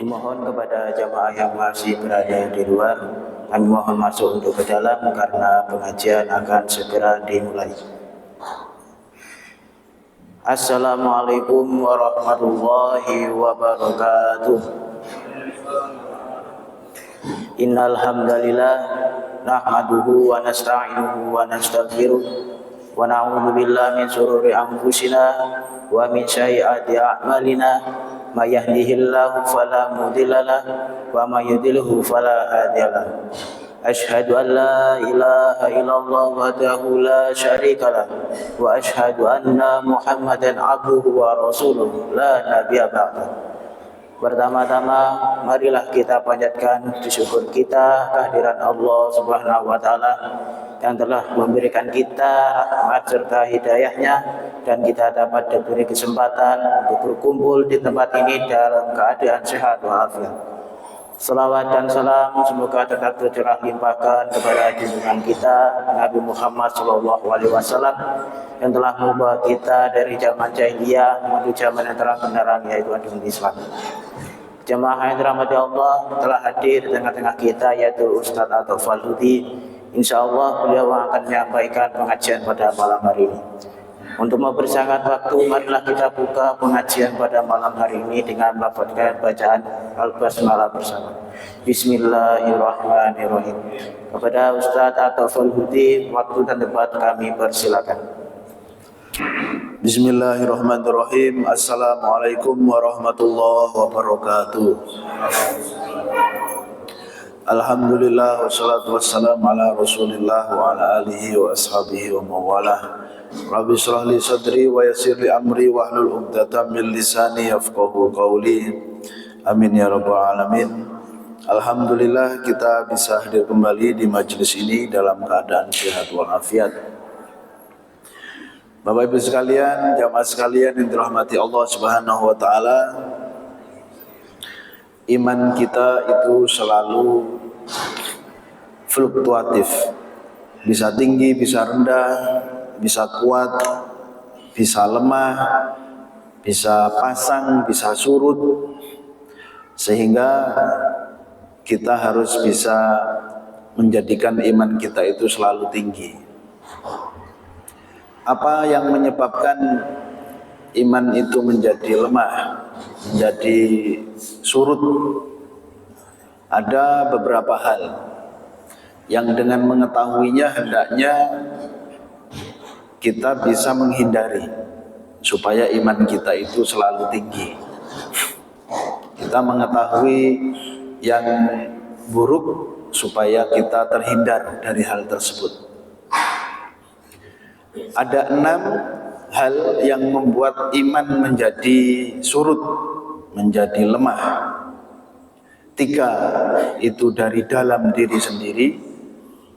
Dimohon kepada jamaah yang masih berada di luar, kami mohon masuk untuk ke dalam karena pengajian akan segera dimulai. Assalamualaikum warahmatullahi wabarakatuh. Innal hamdalillah nahmaduhu wa nasta'inuhu wa nastaghfiruh wa na'udzu billahi min shururi anfusina wa min sayyiati a'malina may yahdihillahu fala mudilla lahu wa may yudlilhu fala hadiya lahu. Asyhadu an la ilaha illallah wahdahu la syarika lah wa asyhadu anna Muhammadan abduhu wa rasuluh la nabiyya ba'da. Pertama-tama marilah kita panjatkan syukur kita kehadiran Allah Subhanahu wa taala yang telah memberikan kita rahmat serta hidayahnya dan kita dapat diberi kesempatan untuk berkumpul di tempat ini dalam keadaan sehat walafiat. Salawat dan salam semoga tetap tercurah limpahkan kepada junjungan kita Nabi Muhammad SAW yang telah membawa kita dari zaman jahiliyah menuju zaman yang terang benderang yaitu agama Islam. Jemaah yang dirahmati Allah telah hadir di tengah-tengah kita yaitu Ustadz atau Faludi. InsyaAllah beliau akan menyampaikan pengajian pada malam hari ini. Untuk mempersingkat waktu, marilah kita buka pengajian pada malam hari ini dengan melafazkan bacaan Al-Basmalah bersama. Bismillahirrahmanirrahim. Kepada Ustadz atau Faludi, waktu dan tempat kami persilakan. Bismillahirrahmanirrahim. Assalamualaikum warahmatullahi wabarakatuh. Alhamdulillah wassalatu wassalamu ala rasulillah wa ala alihi wa ashabihi wa mawalah. Rabbi shrah li sadri wa yassir li amri wa hlul 'uqdatam min lisani yafqahu qawli. Amin ya rabbal alamin. Alhamdulillah kita bisa hadir kembali di majelis ini dalam keadaan sehat walafiat. Bapak Ibu sekalian, jamaah sekalian yang dirahmati Allah Subhanahu wa taala, iman kita itu selalu fluktuatif. Bisa tinggi, bisa rendah, bisa kuat, bisa lemah, bisa pasang, bisa surut. Sehingga kita harus bisa menjadikan iman kita itu selalu tinggi. Apa yang menyebabkan iman itu menjadi lemah, menjadi surut? Ada beberapa hal yang dengan mengetahuinya hendaknya kita bisa menghindari supaya iman kita itu selalu tinggi. Kita mengetahui yang buruk supaya kita terhindar dari hal tersebut. Ada 6 hal yang membuat iman menjadi surut, menjadi lemah. 3 itu dari dalam diri sendiri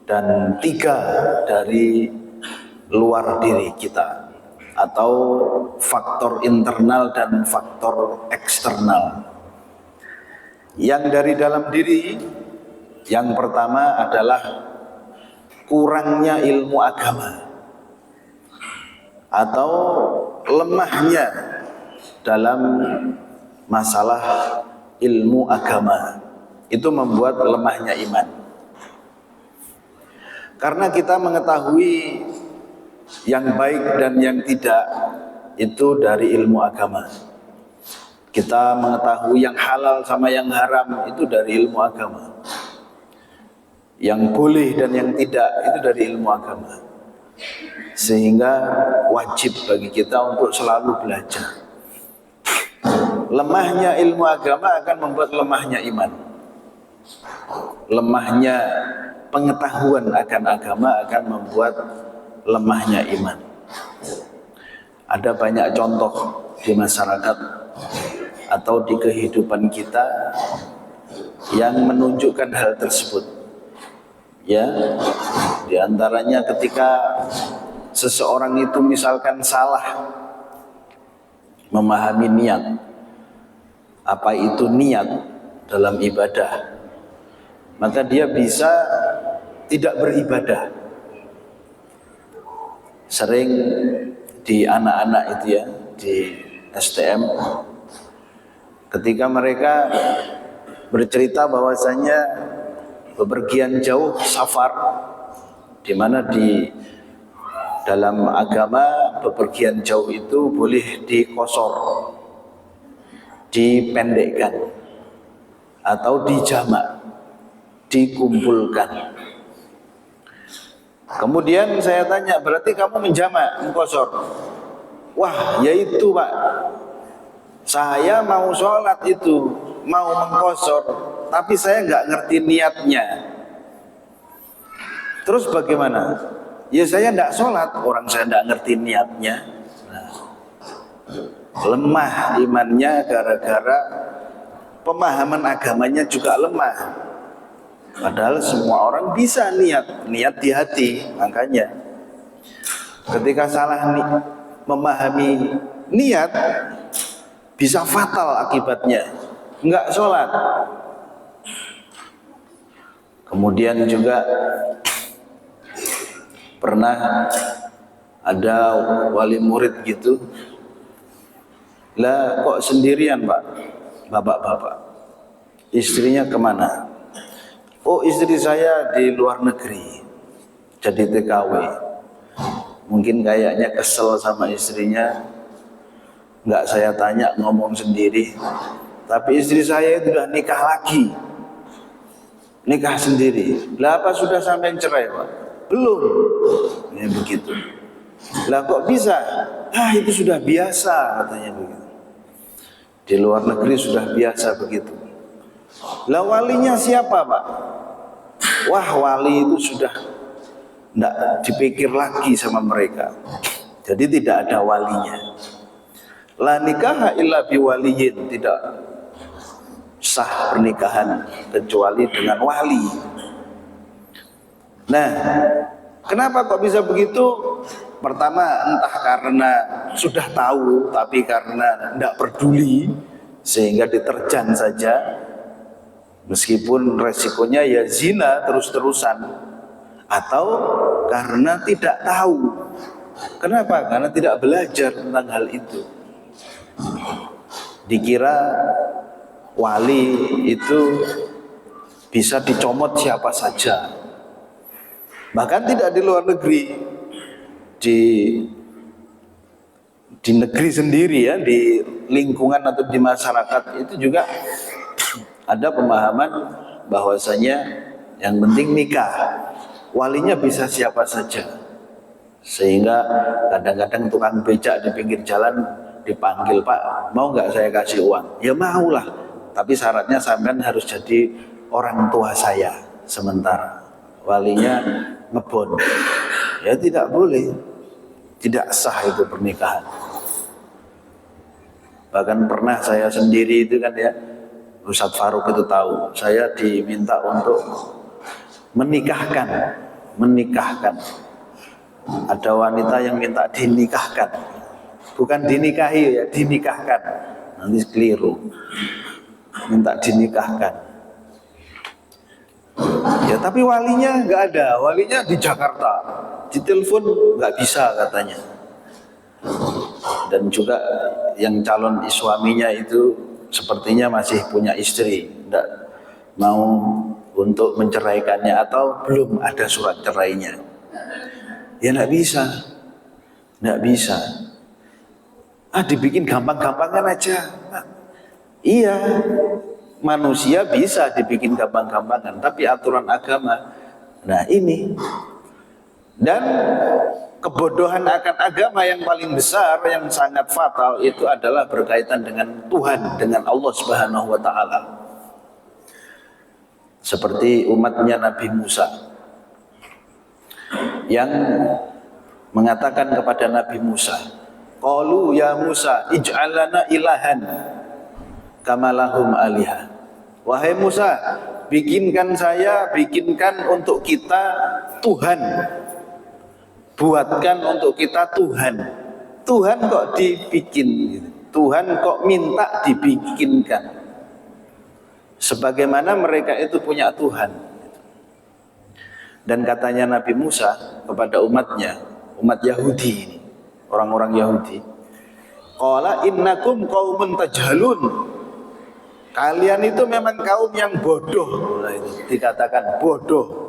dan 3 dari luar diri kita, atau faktor internal dan faktor eksternal. Yang dari dalam diri, yang pertama adalah kurangnya ilmu agama atau lemahnya dalam masalah ilmu agama. Itu membuat lemahnya iman. Karena kita mengetahui yang baik dan yang tidak itu dari ilmu agama. Kita mengetahui yang halal sama yang haram itu dari ilmu agama. Yang boleh dan yang tidak itu dari ilmu agama. Sehingga wajib bagi kita untuk selalu belajar. Lemahnya ilmu agama akan membuat lemahnya iman. Lemahnya pengetahuan akan agama akan membuat lemahnya iman. Ada banyak contoh di masyarakat atau di kehidupan kita yang menunjukkan hal tersebut. Ya, di antaranya ketika seseorang itu misalkan salah memahami niat. Apa itu niat dalam ibadah? Maka dia bisa tidak beribadah. Sering di anak-anak itu ya, di STM, ketika mereka bercerita bahwasanya bepergian jauh safar, di mana di dalam agama bepergian jauh itu boleh dikosor, dipendekkan, atau dijamak, dikumpulkan. Kemudian saya tanya, berarti kamu menjamak, mengkosor? Wah, yaitu Pak, saya mau sholat itu, mau mengkosor, tapi saya nggak ngerti niatnya. Terus bagaimana? Ya saya nggak sholat, orang saya nggak ngerti niatnya. Nah, lemah imannya gara-gara pemahaman agamanya juga lemah. Padahal semua orang bisa niat di hati. Makanya ketika salah memahami niat, bisa fatal akibatnya, nggak sholat. Kemudian juga pernah ada wali murid gitu, lah kok sendirian Pak, bapak-bapak, istrinya kemana? Oh, istri saya di luar negeri, jadi TKW. Mungkin kayaknya kesel sama istrinya, nggak saya tanya, ngomong sendiri. Tapi istri saya itu udah nikah lagi, nikah sendiri. Lah apa sudah sampai cerai Pak? Belum. Ya begitu. Lah kok bisa? Ah itu sudah biasa katanya begitu. Di luar negeri sudah biasa begitu. Lah walinya siapa Pak? Wah wali itu sudah tidak dipikir lagi sama mereka. Jadi tidak ada walinya. La nikaha illa biwaliyin, tidak sah pernikahan kecuali dengan wali. Nah, kenapa kok bisa begitu? Pertama, entah karena sudah tahu tapi karena tidak peduli sehingga diterjang saja, meskipun resikonya ya zina terus-terusan, atau karena tidak tahu. Kenapa? Karena tidak belajar tentang hal itu. Dikira wali itu bisa dicomot siapa saja. Bahkan tidak di luar negeri, di negeri sendiri ya, di lingkungan atau di masyarakat itu juga ada pemahaman bahwasanya yang penting nikah, walinya bisa siapa saja. Sehingga kadang-kadang tukang becak di pinggir jalan dipanggil, Pak, mau nggak saya kasih uang? Ya maulah, tapi syaratnya sampean harus jadi orang tua saya sementara. Walinya ngebon, ya tidak boleh, tidak sah itu pernikahan. Bahkan pernah saya sendiri itu kan ya, Ustadz Faruk itu tahu, saya diminta untuk menikahkan. Ada wanita yang minta dinikahkan, bukan dinikahi ya, dinikahkan. Nanti keliru, minta dinikahkan. Ya tapi walinya nggak ada, walinya di Jakarta, ditelepon nggak bisa katanya. Dan juga yang calon suaminya itu sepertinya masih punya istri, nggak mau untuk menceraikannya atau belum ada surat cerainya. Ya nggak bisa. Dibikin gampang-gampangan aja. Iya, manusia bisa dibikin gampang-gampangan, tapi aturan agama, nah ini. Dan kebodohan akan agama yang paling besar, yang sangat fatal itu adalah berkaitan dengan Tuhan, dengan Allah Subhanahu wa Ta'ala. Seperti umatnya Nabi Musa yang mengatakan kepada Nabi Musa, qalu ya Musa ij'al lana ilahan kama lahum alihah. Wahai Musa, bikinkan untuk kita Tuhan. Buatkan untuk kita Tuhan. Tuhan kok dibikin, Tuhan kok minta dibikinkan. Sebagaimana mereka itu punya Tuhan. Dan katanya Nabi Musa kepada umatnya, umat Yahudi ini, orang-orang Yahudi, qala innakum qaumun tajhalun. Kalian itu memang kaum yang bodoh. Nah, itu dikatakan bodoh.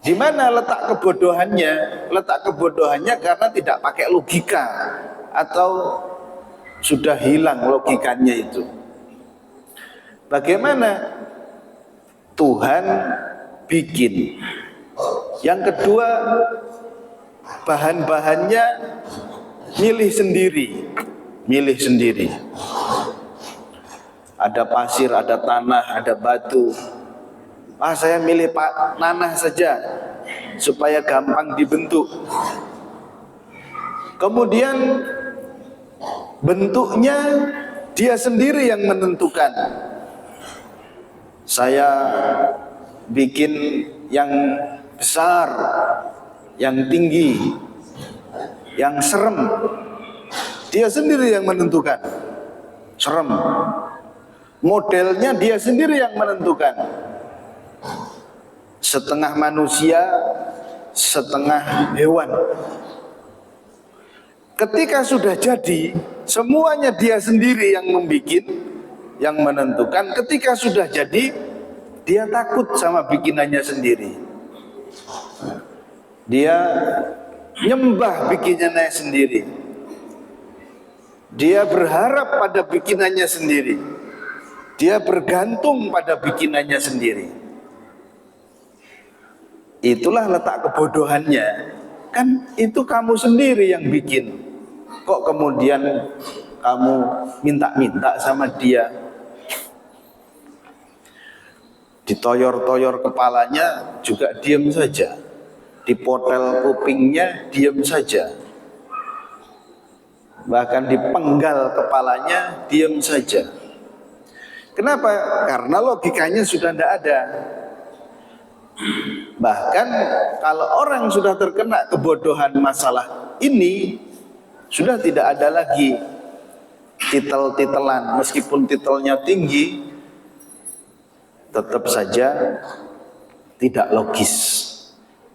Di mana letak kebodohannya? Letak kebodohannya karena tidak pakai logika atau sudah hilang logikanya itu. Bagaimana Tuhan bikin? Yang kedua, bahan-bahannya milih sendiri. Ada pasir, ada tanah, ada batu. Saya milih tanah saja supaya gampang dibentuk. Kemudian bentuknya dia sendiri yang menentukan. Saya bikin yang besar, yang tinggi, yang serem. Dia sendiri yang menentukan. Serem. Modelnya dia sendiri yang menentukan. Setengah manusia, setengah hewan. Ketika sudah jadi, semuanya dia sendiri yang membuat, yang menentukan. Ketika sudah jadi, dia takut sama bikinannya sendiri. Dia nyembah bikinannya sendiri. Dia berharap pada bikinannya sendiri. Dia bergantung pada bikinannya sendiri. Itulah letak kebodohannya. Kan itu kamu sendiri yang bikin. Kok kemudian kamu minta-minta sama dia? Ditoyor-toyor kepalanya juga diam saja. Dipotel kupingnya diam saja. Bahkan dipenggal kepalanya diam saja. Kenapa? Karena logikanya sudah tidak ada. Bahkan kalau orang sudah terkena kebodohan masalah ini, sudah tidak ada lagi titel-titelan. Meskipun titelnya tinggi, tetap saja tidak logis.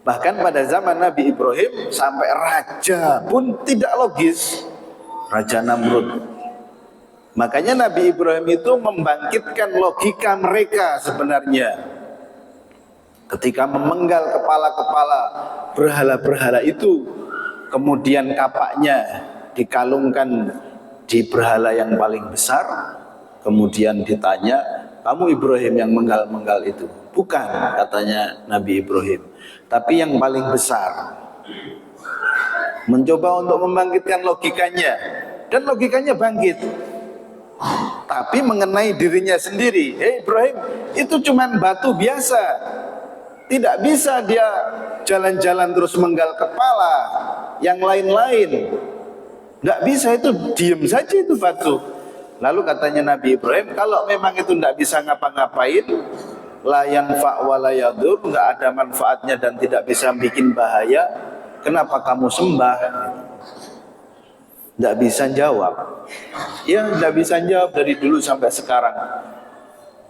Bahkan pada zaman Nabi Ibrahim, sampai raja pun tidak logis. Raja Namrud. Makanya Nabi Ibrahim itu membangkitkan logika mereka sebenarnya. Ketika memenggal kepala-kepala berhala-berhala itu, kemudian kapaknya dikalungkan di berhala yang paling besar, kemudian ditanya, kamu Ibrahim yang menggal-menggal itu? Bukan, katanya Nabi Ibrahim, tapi yang paling besar. Mencoba untuk membangkitkan logikanya, dan logikanya bangkit. Tapi mengenai dirinya sendiri, Ibrahim itu cuman batu biasa. Tidak bisa dia jalan-jalan terus menggal kepala yang lain-lain. Tidak bisa, itu diem saja itu batu. Lalu katanya Nabi Ibrahim, kalau memang itu tidak bisa ngapa-ngapain, la yanfa' wa la yadur, tidak ada manfaatnya dan tidak bisa bikin bahaya, kenapa kamu sembah? Tidak bisa jawab. Ya, tidak bisa jawab dari dulu sampai sekarang.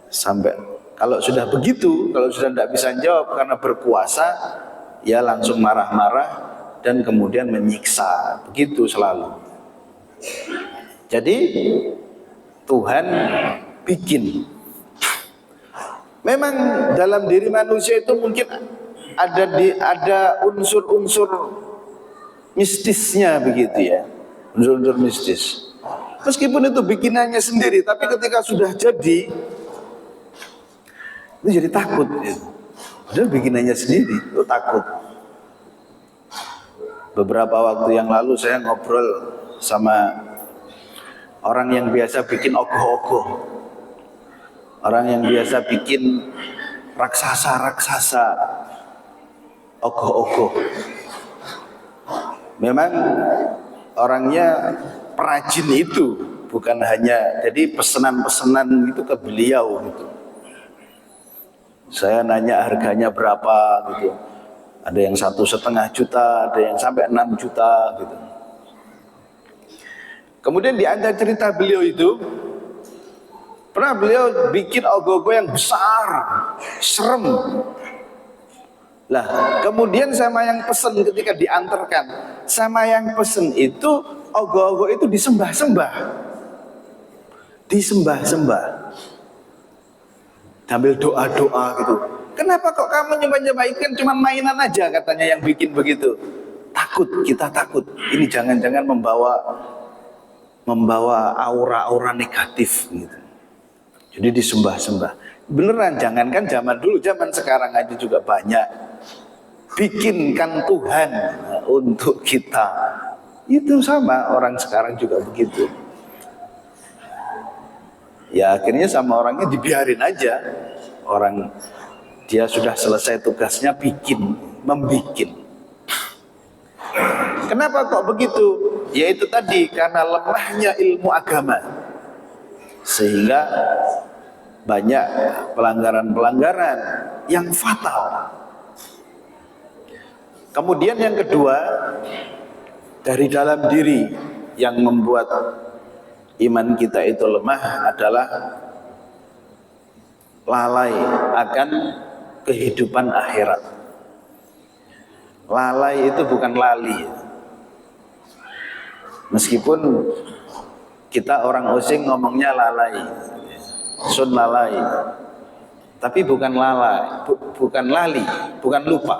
Sampai kalau sudah begitu, kalau sudah tidak bisa jawab karena berkuasa, ya langsung marah-marah dan kemudian menyiksa. Begitu selalu. Jadi Tuhan bikin. Memang dalam diri manusia itu mungkin ada unsur-unsur mistisnya begitu ya. Unsur-unsur mistis. Meskipun itu bikinannya sendiri, tapi ketika sudah jadi, itu jadi takut. Padahal bikinannya sendiri, itu takut. Beberapa waktu yang lalu saya ngobrol sama orang yang biasa bikin ogoh-ogoh. Orang yang biasa bikin raksasa-raksasa, ogoh-ogoh. Memang orangnya perajin itu, bukan hanya jadi pesanan-pesanan itu ke beliau gitu. Saya nanya harganya berapa gitu. Ada yang 1,5 juta, ada yang sampai 6 juta gitu. Kemudian di antara cerita beliau itu, pernah beliau bikin ogoh-ogoh yang besar, serem. Lah, kemudian sama yang pesen ketika diantarkan, sama yang pesen itu ogoh-ogoh itu disembah-sembah. disembah-sembah sambil doa-doa gitu. Kenapa kok kamu nyembah-nyembah ikan cuma mainan aja katanya yang bikin begitu? Takut, kita takut. Ini jangan-jangan membawa aura-aura negatif gitu. Jadi disembah-sembah. Beneran, jangankan zaman dulu, zaman sekarang aja juga banyak. Bikinkan Tuhan untuk kita. Itu sama, orang sekarang juga begitu. Ya akhirnya sama orangnya dibiarin aja. Orang dia sudah selesai tugasnya membikin. Kenapa kok begitu? Yaitu tadi karena lemahnya ilmu agama. Sehingga banyak pelanggaran-pelanggaran yang fatal. Kemudian yang kedua, dari dalam diri yang membuat iman kita itu lemah adalah lalai akan kehidupan akhirat. Lalai itu bukan lali. Meskipun kita orang Osing ngomongnya lalai, sun lalai, tapi bukan lalai, bukan lali, bukan lupa.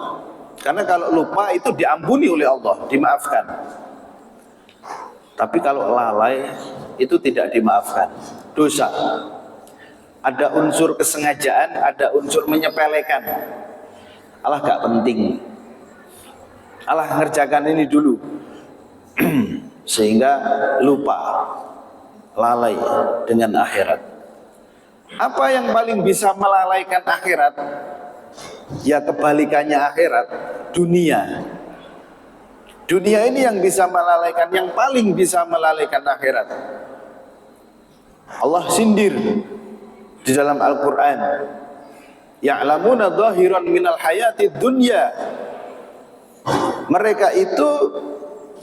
Karena kalau lupa itu diampuni oleh Allah, dimaafkan. Tapi kalau lalai itu tidak dimaafkan, dosa. Ada unsur kesengajaan, ada unsur menyepelekan. Allah gak penting, Allah ngerjakan ini dulu. Sehingga lupa, lalai dengan akhirat. Apa yang paling bisa melalaikan akhirat? Ya kebalikannya akhirat, dunia. Dunia ini yang bisa melalaikan, yang paling bisa melalaikan akhirat. Allah sindir di dalam Al-Quran, ya'lamuna dhahiran minal hayati dunya. Mereka itu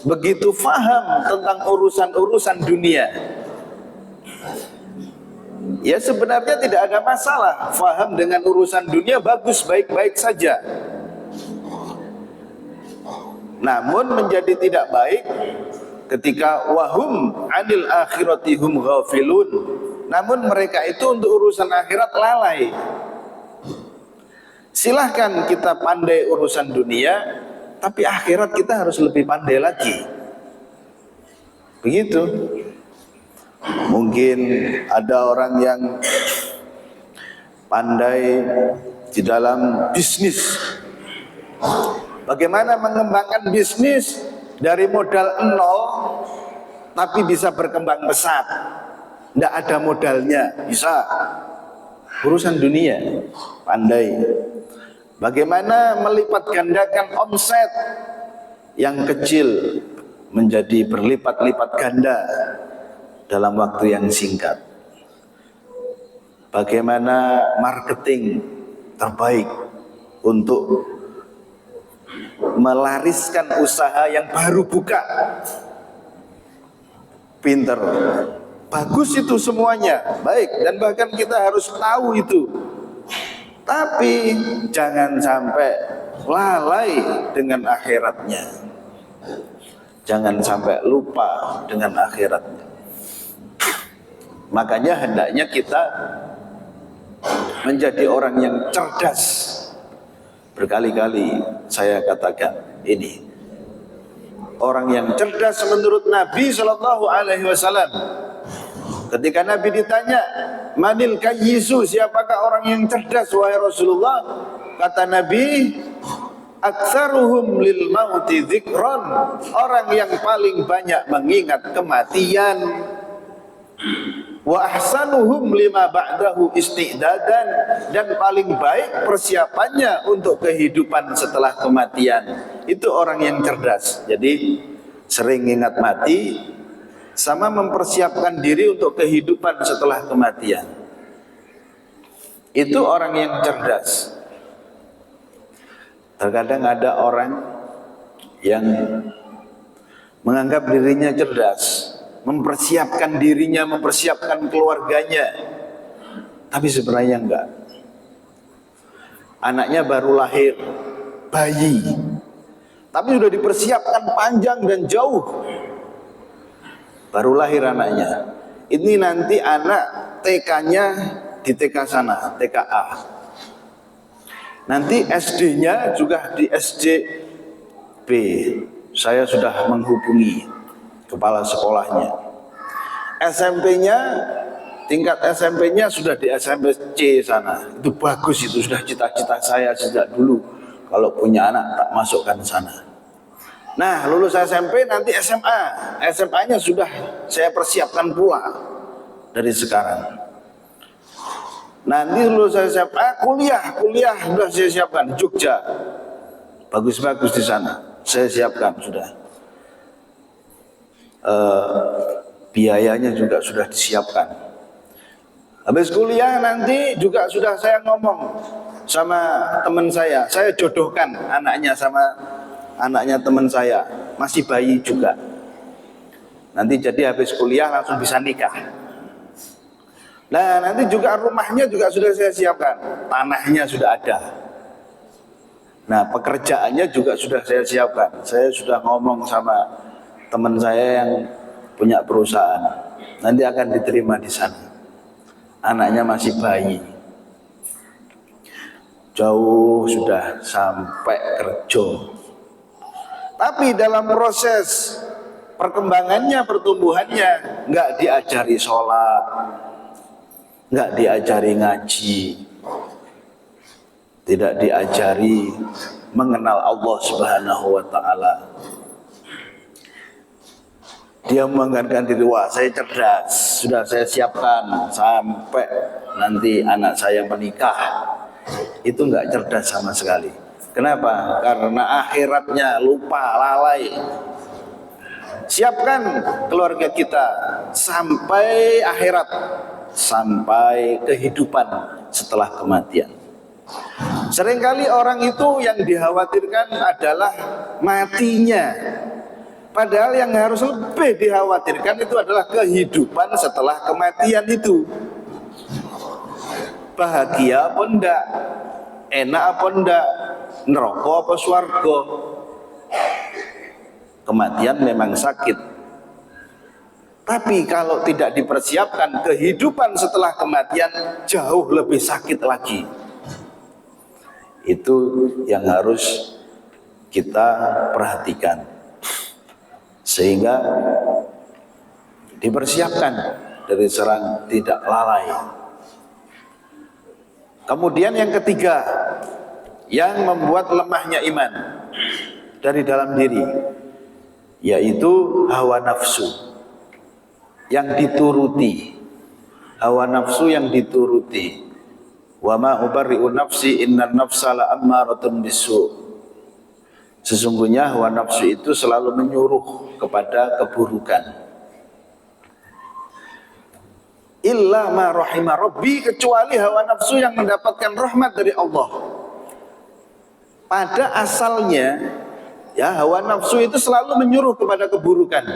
begitu faham tentang urusan-urusan dunia. Ya sebenarnya tidak ada masalah, faham dengan urusan dunia bagus, baik-baik saja. Namun menjadi tidak baik ketika wahum anil akhirati hum ghafilun. Namun mereka itu untuk urusan akhirat lalai. Silahkan kita pandai urusan dunia, tapi akhirat kita harus lebih pandai lagi. Begitu. Mungkin ada orang yang pandai di dalam bisnis. Bagaimana mengembangkan bisnis dari modal nol tapi bisa berkembang pesat. Tidak ada modalnya, bisa. Urusan dunia, pandai. Bagaimana melipat gandakan omset yang kecil menjadi berlipat-lipat ganda dalam waktu yang singkat. Bagaimana marketing terbaik untuk melariskan usaha yang baru buka. Pinter, bagus itu semuanya, baik, dan bahkan kita harus tahu itu. Tapi jangan sampai lalai dengan akhiratnya. Jangan sampai lupa dengan akhiratnya. Makanya hendaknya kita menjadi orang yang cerdas. Berkali-kali saya katakan ini. Orang yang cerdas menurut Nabi SAW. Ketika Nabi ditanya, manil kayyisu, siapakah orang yang cerdas wahai Rasulullah? Kata Nabi, aktsaruhum lil mauti dzikran, orang yang paling banyak mengingat kematian. Wa ahsanuhum lima ba'dahu isti'dadan, dan paling baik persiapannya untuk kehidupan setelah kematian. Itu orang yang cerdas. Jadi sering ingat mati sama mempersiapkan diri untuk kehidupan setelah kematian. Itu orang yang cerdas. Terkadang ada orang yang menganggap dirinya cerdas, mempersiapkan dirinya, mempersiapkan keluarganya, tapi sebenarnya enggak. Anaknya baru lahir, bayi, tapi sudah dipersiapkan panjang dan jauh. Baru lahir anaknya, ini nanti anak TK-nya di TK sana, TKA. Nanti SD-nya juga di SDB. Saya sudah menghubungi kepala sekolahnya. SMP-nya, tingkat SMP-nya sudah di SMP C sana. Itu bagus, itu sudah cita-cita saya sejak dulu. Kalau punya anak tak masukkan sana. Nah, lulus SMP nanti SMA. SMA-nya sudah saya persiapkan pula dari sekarang. Nanti lulus SMA, kuliah sudah saya siapkan di Jogja. Bagus-bagus di sana. Saya siapkan sudah. Biayanya juga sudah disiapkan. Habis kuliah nanti juga sudah saya ngomong sama teman saya jodohkan anaknya sama anaknya teman saya, masih bayi juga. Nanti jadi habis kuliah langsung bisa nikah. Nah, nanti juga rumahnya juga sudah saya siapkan, tanahnya sudah ada. Nah, pekerjaannya juga sudah saya siapkan. Saya sudah ngomong sama teman saya yang punya perusahaan, nanti akan diterima di sana. Anaknya masih bayi. Jauh sudah sampai kerja. Tapi dalam proses perkembangannya, pertumbuhannya, nggak diajari sholat, nggak diajari ngaji, tidak diajari mengenal Allah Subhanahu wa Ta'ala. Dia membanggakan diri, wah saya cerdas, sudah saya siapkan sampai nanti anak saya menikah. Itu nggak cerdas sama sekali. Kenapa? Karena akhiratnya lupa, lalai. Siapkan keluarga kita sampai akhirat, sampai kehidupan setelah kematian. Seringkali orang itu yang dikhawatirkan adalah matinya. Padahal yang harus lebih dikhawatirkan itu adalah kehidupan setelah kematian itu. Bahagia apa enggak? Enak apa enggak? Neraka apa swarga? Kematian memang sakit. Tapi kalau tidak dipersiapkan, kehidupan setelah kematian jauh lebih sakit lagi. Itu yang harus kita perhatikan. Sehingga dipersiapkan dari serang tidak lalai. Kemudian yang ketiga, yang membuat lemahnya iman dari dalam diri, yaitu hawa nafsu yang dituruti. Hawa nafsu yang dituruti. Wa ma ubarri'u nafsi innan nafsa la'ammaratun bisu'. Sesungguhnya hawa nafsu itu selalu menyuruh kepada keburukan. Illa ma rahima rabbi, kecuali hawa nafsu yang mendapatkan rahmat dari Allah. Pada asalnya, ya, hawa nafsu itu selalu menyuruh kepada keburukan.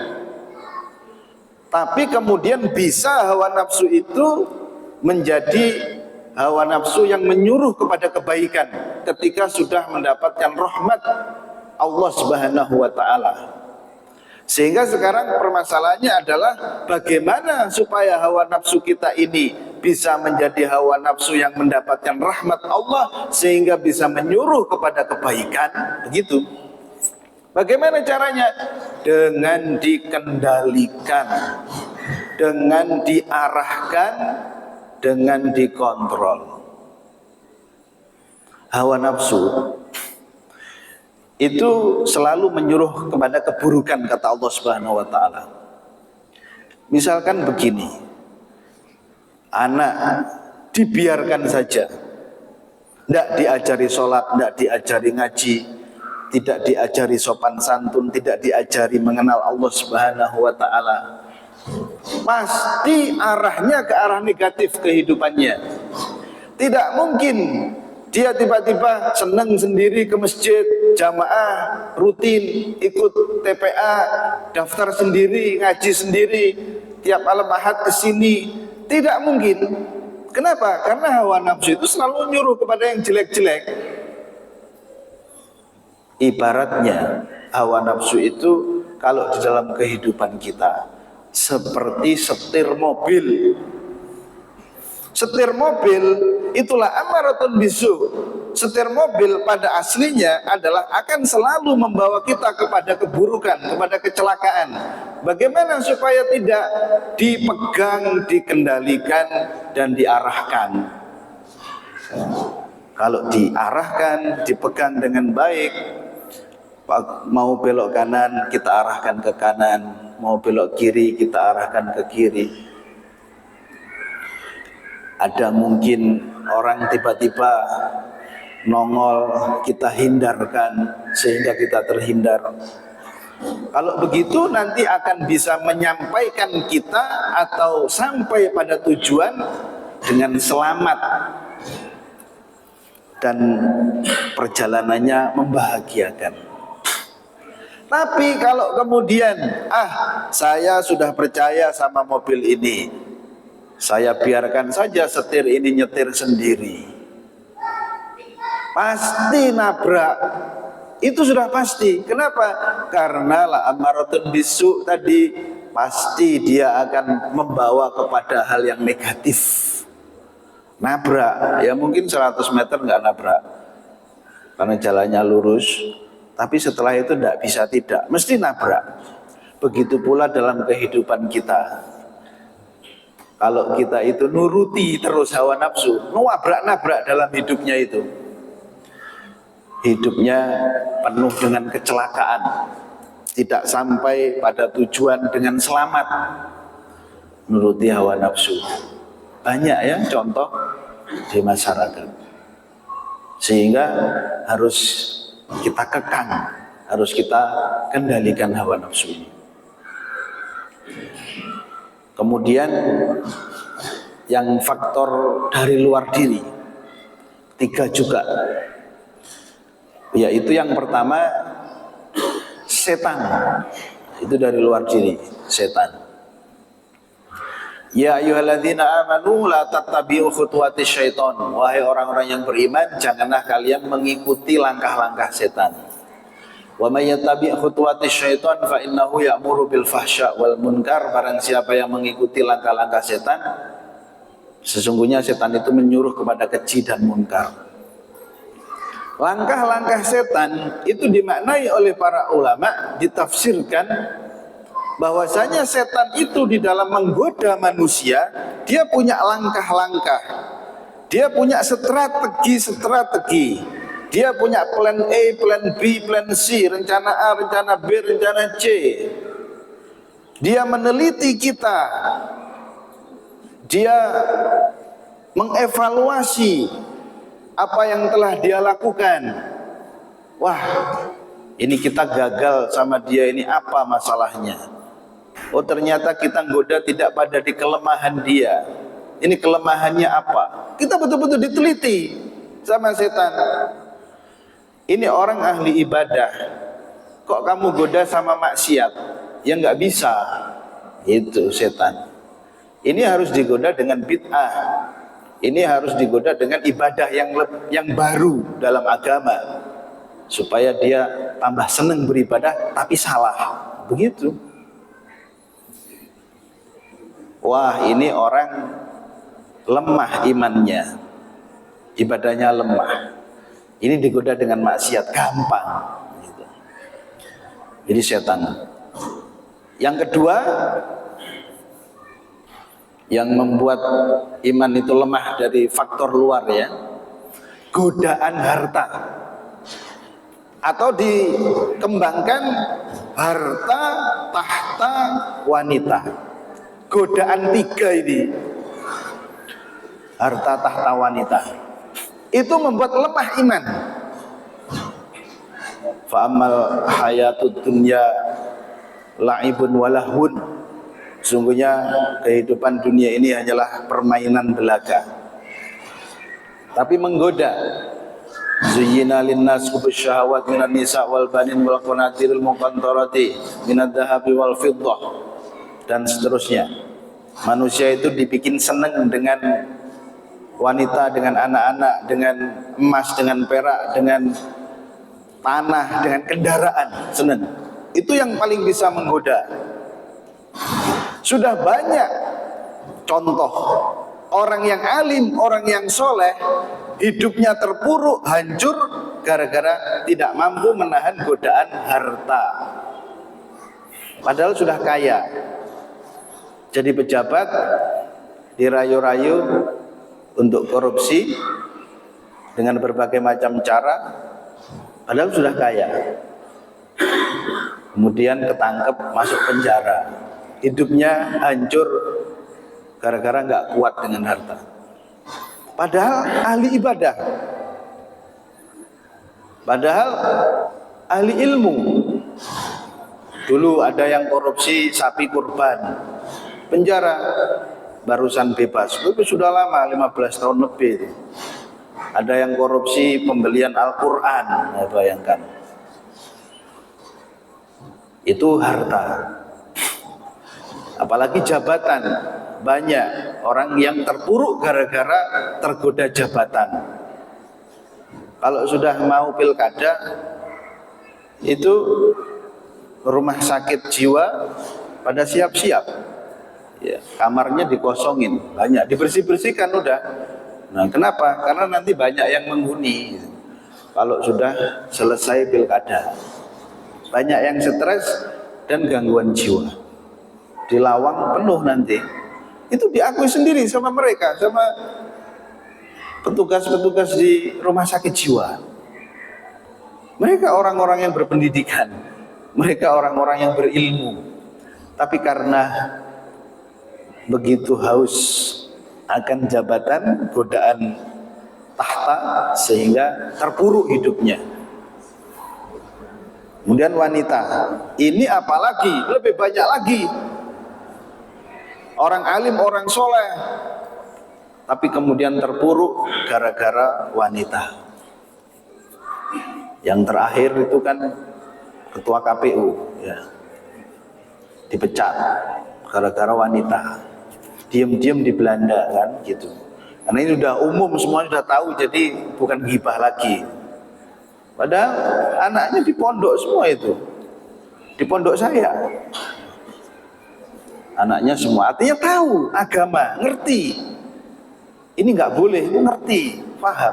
Tapi kemudian bisa hawa nafsu itu menjadi hawa nafsu yang menyuruh kepada kebaikan ketika sudah mendapatkan rahmat Allah Subhanahu wa Ta'ala. Sehingga sekarang permasalahannya adalah bagaimana supaya hawa nafsu kita ini bisa menjadi hawa nafsu yang mendapatkan rahmat Allah sehingga bisa menyuruh kepada kebaikan. Begitu. Bagaimana caranya? Dengan dikendalikan, dengan diarahkan, dengan dikontrol. Hawa nafsu itu selalu menyuruh kepada keburukan, kata Allah Subhanahu wa Ta'ala. Misalkan begini, anak dibiarkan saja, tidak diajari sholat, tidak diajari ngaji, tidak diajari sopan santun, tidak diajari mengenal Allah Subhanahu wa Ta'ala, pasti arahnya ke arah negatif kehidupannya. Tidak mungkin dia tiba-tiba senang sendiri ke masjid, jamaah, rutin, ikut TPA, daftar sendiri, ngaji sendiri, tiap malam Ahad ke sini. Tidak mungkin. Kenapa? Karena hawa nafsu itu selalu nyuruh kepada yang jelek-jelek. Ibaratnya hawa nafsu itu kalau di dalam kehidupan kita seperti setir mobil. Setir mobil itulah amaratun bisu. Setir mobil pada aslinya adalah akan selalu membawa kita kepada keburukan, kepada kecelakaan. Bagaimana supaya tidak dipegang, dikendalikan, dan diarahkan? Kalau diarahkan, dipegang dengan baik, mau belok kanan kita arahkan ke kanan, mau belok kiri kita arahkan ke kiri. Ada mungkin orang tiba-tiba nongol, kita hindarkan sehingga kita terhindar. Kalau begitu nanti akan bisa menyampaikan kita atau sampai pada tujuan dengan selamat dan perjalanannya membahagiakan. Tapi kalau kemudian saya sudah percaya sama mobil ini, saya biarkan saja setir ini nyetir sendiri, pasti nabrak. Itu sudah pasti. Kenapa? Karena la amaratun bisu tadi, pasti dia akan membawa kepada hal yang negatif. Nabrak, ya mungkin 100 meter nggak nabrak karena jalannya lurus, tapi setelah itu tidak, mesti nabrak. Begitu pula dalam kehidupan kita. Kalau kita itu nuruti terus hawa nafsu, nabrak dalam hidupnya itu, hidupnya penuh dengan kecelakaan, tidak sampai pada tujuan dengan selamat, nuruti hawa nafsu. Banyak ya contoh di masyarakat, sehingga harus kita kekang, harus kita kendalikan hawa nafsu ini. Kemudian yang faktor dari luar diri 3 juga, yaitu yang pertama setan. Itu dari luar diri, setan. Ya ayyuhalladzina amanu la tattabi'u khutuwatis syaiton. Wahai orang-orang yang beriman, janganlah kalian mengikuti langkah-langkah setan. Wa may yattabi' khutuwatis syaiton fa innahu ya'muru bil fahsya wal munkar. Barang siapa yang mengikuti langkah-langkah setan, sesungguhnya setan itu menyuruh kepada keji dan munkar. Langkah-langkah setan itu dimaknai oleh para ulama, ditafsirkan bahwasanya setan itu di dalam menggoda manusia, dia punya langkah-langkah, dia punya strategi. Dia punya plan A, plan B, plan C, rencana A, rencana B, rencana C. Dia meneliti kita. Dia mengevaluasi apa yang telah dia lakukan. Wah, ini kita gagal sama dia, ini apa masalahnya? Oh, ternyata kita goda tidak pada di kelemahan dia. Ini kelemahannya apa? Kita betul-betul diteliti sama setan. Ini orang ahli ibadah, kok kamu goda sama maksiat? Ya nggak bisa. Itu setan. Ini harus digoda dengan bid'ah. Ini harus digoda dengan ibadah yang baru dalam agama, supaya dia tambah senang beribadah tapi salah. Begitu. Wah, ini orang lemah imannya, ibadahnya lemah. Ini digoda dengan maksiat gampang gitu. Jadi setan. Yang kedua, yang membuat iman itu lemah dari faktor luar ya, godaan harta. Atau dikembangkan harta tahta wanita. Godaan 3 ini, harta tahta wanita, itu membuat lemah iman. Fa'amal hayatud dunya la'ibun walahun. Sungguhnya kehidupan dunia ini hanyalah permainan belaga, tapi menggoda. Zuyyina linnas hubbus syahawat minan nisa wal banin wal qanatiril muqantarati minad dhahabi wal fiddah, dan seterusnya. Manusia itu dibikin senang dengan wanita, dengan anak-anak, dengan emas, dengan perak, dengan tanah, dengan kendaraan, senang. Itu yang paling bisa menggoda. Sudah banyak contoh orang yang alim, orang yang soleh, hidupnya terpuruk, hancur gara-gara tidak mampu menahan godaan harta. Padahal sudah kaya, jadi pejabat, dirayu-rayu untuk korupsi dengan berbagai macam cara, padahal sudah kaya. Kemudian ketangkep, masuk penjara, hidupnya hancur gara-gara nggak kuat dengan harta. Padahal ahli ibadah, padahal ahli ilmu. Dulu ada yang korupsi sapi kurban, penjara, barusan bebas. Itu sudah lama, 15 tahun lebih. Ada yang korupsi pembelian Al-Quran, bayangkan. Itu harta. Apalagi jabatan. Banyak orang yang terpuruk gara-gara tergoda jabatan. Kalau sudah mau pilkada, itu rumah sakit jiwa pada siap-siap, ya, kamarnya dikosongin, banyak dibersih-bersihkan udah. Nah, kenapa? Karena nanti banyak yang menghuni. Kalau sudah selesai pilkada, banyak yang stres dan gangguan jiwa. Di lawang penuh nanti. Itu diakui sendiri sama mereka, sama petugas-petugas di rumah sakit jiwa. Mereka orang-orang yang berpendidikan, mereka orang-orang yang berilmu, tapi karena begitu haus akan jabatan, godaan tahta, sehingga terpuruk hidupnya. Kemudian wanita, ini apalagi lebih banyak lagi. Orang alim, orang soleh, tapi kemudian terpuruk gara-gara wanita. Yang terakhir itu kan ketua KPU, ya, dipecat gara-gara wanita. Diam-diam di Belanda kan, gitu. Karena ini sudah umum, semua sudah tahu, jadi bukan ghibah lagi. Padahal anaknya di pondok semua itu, di pondok saya. Anaknya semua, artinya tahu agama, ngerti. Ini nggak boleh, itu ngerti, paham.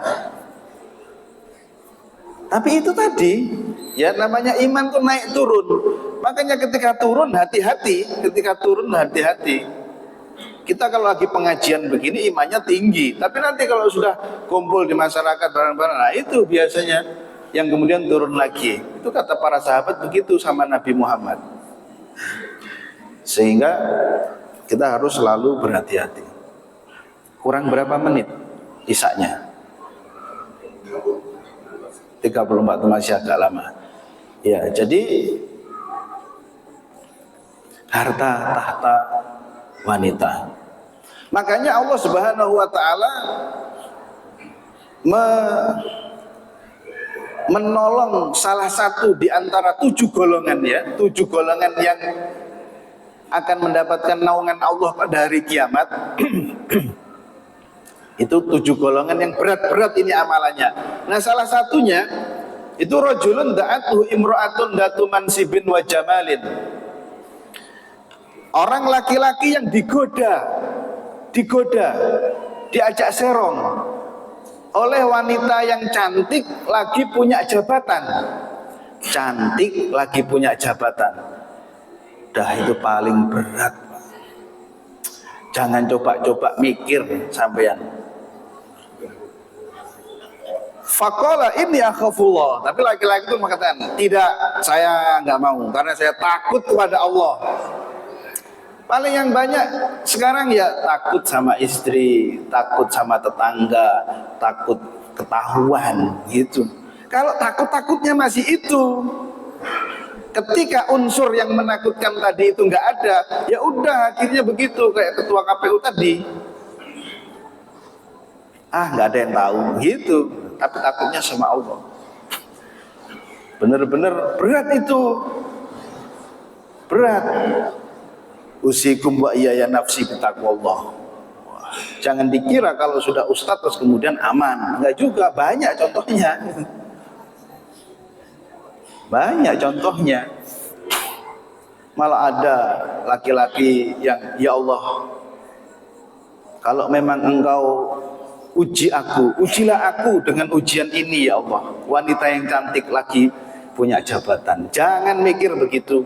Tapi itu tadi, ya namanya iman tuh naik turun. Makanya ketika turun hati-hati, ketika turun hati-hati. Kita kalau lagi pengajian begini imannya tinggi, tapi nanti kalau sudah kumpul di masyarakat bareng-bareng, nah itu biasanya yang kemudian turun lagi. Itu kata para sahabat begitu sama Nabi Muhammad. Sehingga kita harus selalu berhati-hati. Kurang berapa menit isaknya? 34 itu masih agak lama. Ya, jadi harta tahta wanita. Makanya Allah Subhanahu wa taala menolong salah satu di antara 7 golongan, ya, 7 golongan yang akan mendapatkan naungan Allah pada hari kiamat. Itu 7 golongan yang berat-berat ini amalannya. Nah, salah satunya itu rajulun da'atuhu imra'atun datu mansibin wa jamalin. Orang laki-laki yang digoda, diajak serong oleh wanita yang cantik lagi punya jabatan. Cantik lagi punya jabatan. Dah itu paling berat. Jangan coba-coba mikir sampean. Faqala inni akhafullah. Tapi laki-laki itu mengatakan, tidak, saya nggak mau karena saya takut kepada Allah. Paling yang banyak sekarang ya takut sama istri, takut sama tetangga, takut ketahuan gitu. Kalau takut-takutnya masih itu, ketika unsur yang menakutkan tadi itu nggak ada, ya udah akhirnya begitu kayak ketua KPU tadi. Nggak ada yang tahu gitu, tapi takutnya sama Allah. Bener-bener berat itu, berat. Usikum wa iyaya nafsi bitaqwallah. Jangan dikira kalau sudah ustadz terus kemudian aman. Enggak juga, banyak contohnya. Banyak contohnya. Malah ada laki-laki yang, ya Allah, kalau memang engkau uji aku, ujilah aku dengan ujian ini ya Allah. Wanita yang cantik lagi punya jabatan. Jangan mikir begitu.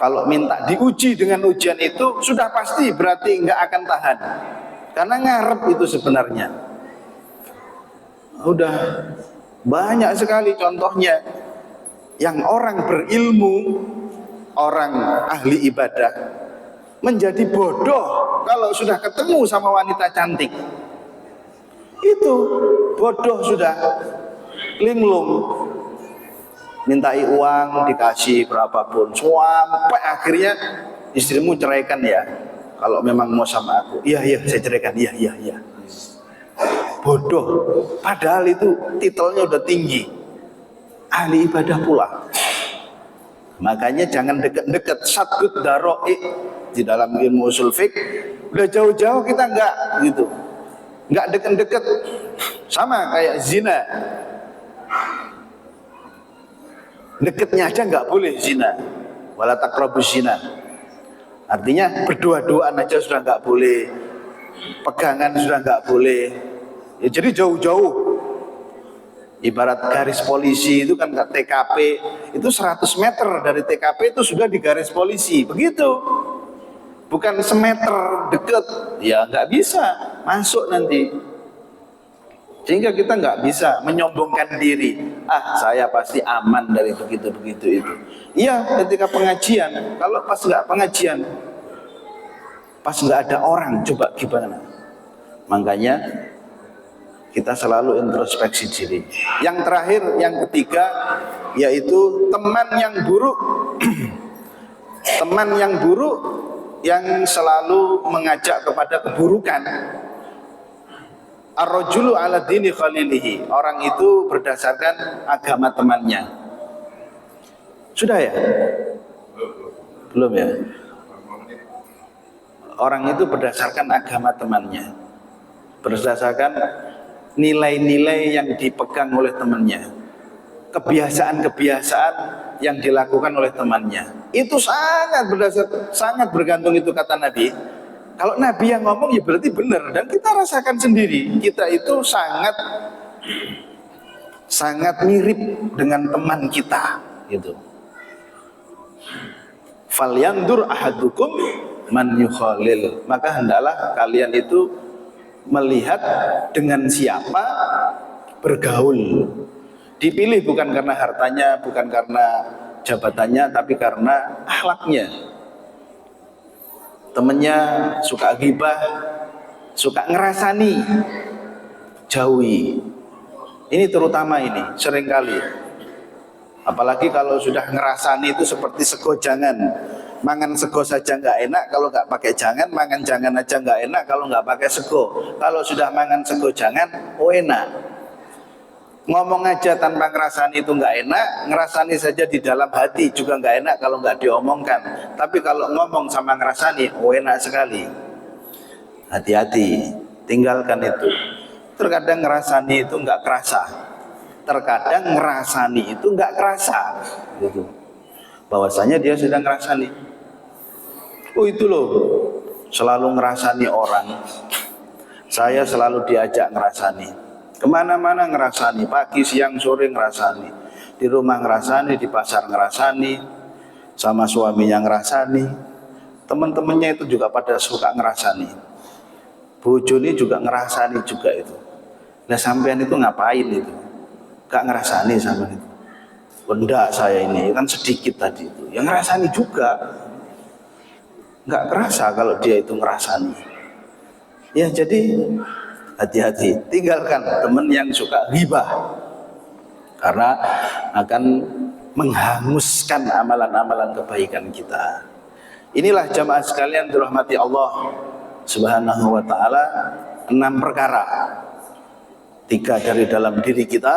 Kalau minta diuji dengan ujian itu, sudah pasti berarti enggak akan tahan. Karena ngarep itu sebenarnya. Udah banyak sekali contohnya. Yang orang berilmu, orang ahli ibadah, menjadi bodoh kalau sudah ketemu sama wanita cantik. Itu bodoh sudah, linglung, mintai uang dikasih berapapun, sampai akhirnya istrimu ceraikan ya, kalau memang mau sama aku. Iya saya ceraikan, iya. Bodoh, padahal itu titelnya udah tinggi, ahli ibadah pula. Makanya jangan deket-deket. Sadqud daroi di dalam ilmu usul fiqh, udah jauh-jauh kita enggak deket-deket. Sama kayak zina, deketnya aja enggak boleh zina. Wala taqrabuz zina, artinya berdua-duaan aja sudah enggak boleh, pegangan sudah enggak boleh ya. Jadi jauh-jauh. Ibarat garis polisi itu kan TKP itu 100 meter dari TKP itu sudah di garis polisi, begitu. Bukan semeter deket, ya nggak bisa masuk nanti. Sehingga kita nggak bisa menyombongkan diri. Saya pasti aman dari begitu-begitu itu. Iya, ketika pengajian. Kalau pas nggak pengajian, pas nggak ada orang, coba gimana? Makanya kita selalu introspeksi diri. Yang terakhir, yang ketiga, yaitu teman yang buruk. Teman yang buruk yang selalu mengajak kepada keburukan. Ar-rajulu ala dini khalilihi. Orang itu berdasarkan agama temannya. Sudah ya? Belum ya? Orang itu berdasarkan agama temannya, berdasarkan nilai-nilai yang dipegang oleh temannya, kebiasaan-kebiasaan yang dilakukan oleh temannya. Itu sangat bergantung, itu kata Nabi. Kalau Nabi yang ngomong ya berarti benar, dan kita rasakan sendiri. Kita itu sangat mirip dengan teman kita, gitu. Falyandur ahadukum man yukhalil. Maka hendaklah kalian itu melihat dengan siapa bergaul. Dipilih bukan karena hartanya, bukan karena jabatannya, tapi karena akhlaknya. Temennya suka ghibah, suka ngerasani, jauhi. Ini terutama ini, seringkali. Apalagi kalau sudah ngerasani itu seperti sego jangan. Mangan sego saja nggak enak kalau nggak pakai jangan, mangan jangan aja nggak enak kalau nggak pakai sego. Kalau sudah mangan sego jangan, enak. Ngomong aja tanpa ngerasani itu nggak enak, ngerasani saja di dalam hati juga nggak enak kalau nggak diomongkan. Tapi kalau ngomong sama ngerasani, enak sekali. Hati-hati, tinggalkan itu. Terkadang ngerasani itu nggak kerasa, terkadang ngerasani itu nggak kerasa, gitu. Bahwasanya dia sedang ngerasani. Itu loh, selalu ngerasani orang. Saya selalu diajak ngerasani, kemana-mana ngerasani, pagi, siang, sore ngerasani, di rumah ngerasani, di pasar ngerasani, sama suaminya ngerasani, teman-temannya itu juga pada suka ngerasani, bojone juga ngerasani juga itu. Nah sampean itu ngapain itu? Gak ngerasani sama itu? Enggak, saya ini kan sedikit tadi itu, yang ngerasani juga. Nggak kerasa kalau dia itu ngerasani. Ya jadi hati-hati, tinggalkan teman yang suka ghibah, karena akan menghanguskan amalan-amalan kebaikan kita. Inilah jamaah sekalian dirahmati Allah Subhanahu wa ta'ala, 6 perkara. 3 dari dalam diri kita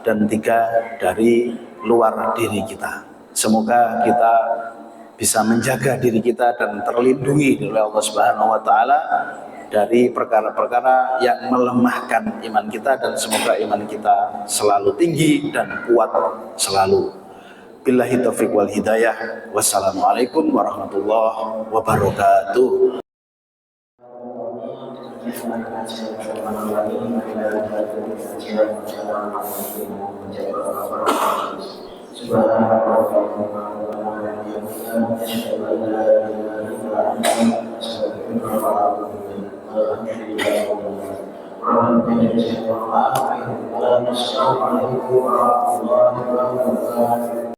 dan 3 dari luar diri kita. Semoga kita bisa menjaga diri kita dan terlindungi oleh Allah Subhanahu wa ta'ala dari perkara-perkara yang melemahkan iman kita, dan semoga iman kita selalu tinggi dan kuat selalu. Billahi taufiq wal hidayah. Wassalamualaikum warahmatullahi wabarakatuh. Assalamualaikum warahmatullahi wabarakatuh.